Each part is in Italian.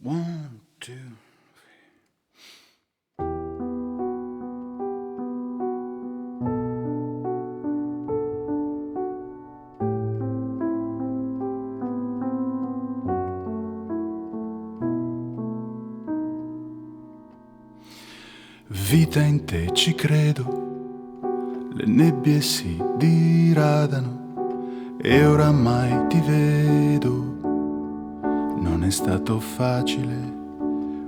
One, two. Vita in te ci credo, le nebbie si diradano e oramai ti vedo. Non è stato facile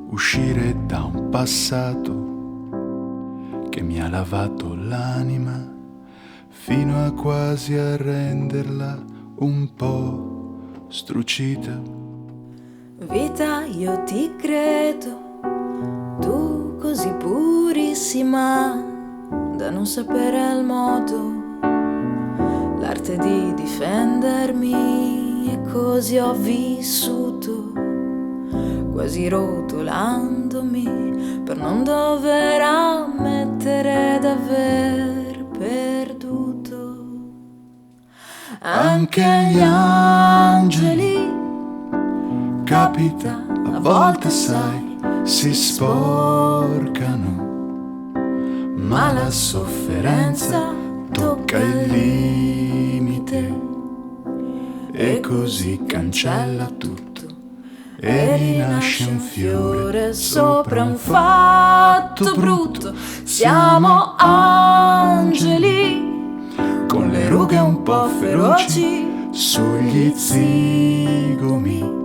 uscire da un passato che mi ha lavato l'anima fino a quasi a renderla un po' strucita. Vita, io ti credo, tu così purissima da non sapere il modo, l'arte di difendermi, e così ho vissuto, quasi rotolandomi per non dover ammettere d'aver perduto. Anche gli angeli, Capita, a volte sai, si sporcano, ma la sofferenza tocca il limite e così cancella tutto e rinasce un fiore sopra un fatto brutto. Siamo angeli con le rughe un po' feroci sugli zigomi,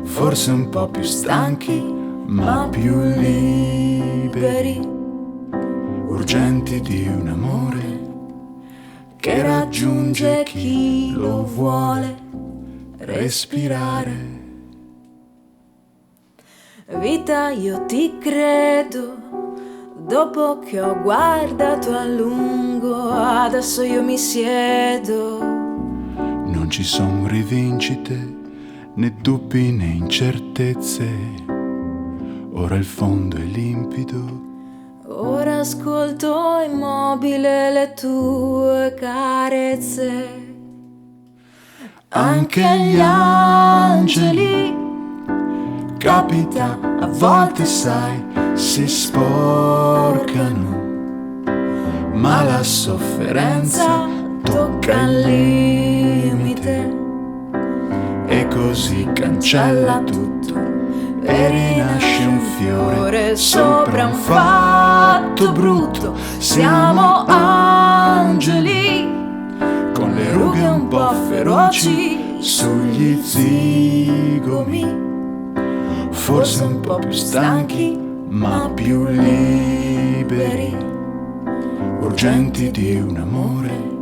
forse un po' più stanchi ma più liberi, urgenti di un amore che raggiunge chi lo vuole respirare. vita, io ti credo, dopo che ho guardato a lungo, adesso io mi siedo. Non ci son rivincite, né dubbi né incertezze, ora il fondo è limpido. Ora ascolto immobile le tue carezze. Anche gli angeli, capita, a volte sai, si sporcano, ma la sofferenza tocca il limite e così cancella tutto e rinasce un fiore sopra un fatto brutto. Siamo angeli con le rughe un po' feroci sugli zigomi, forse un po' più stanchi ma più liberi, urgenti di un amore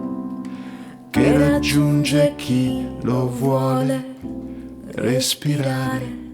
che raggiunge chi lo vuole respirare.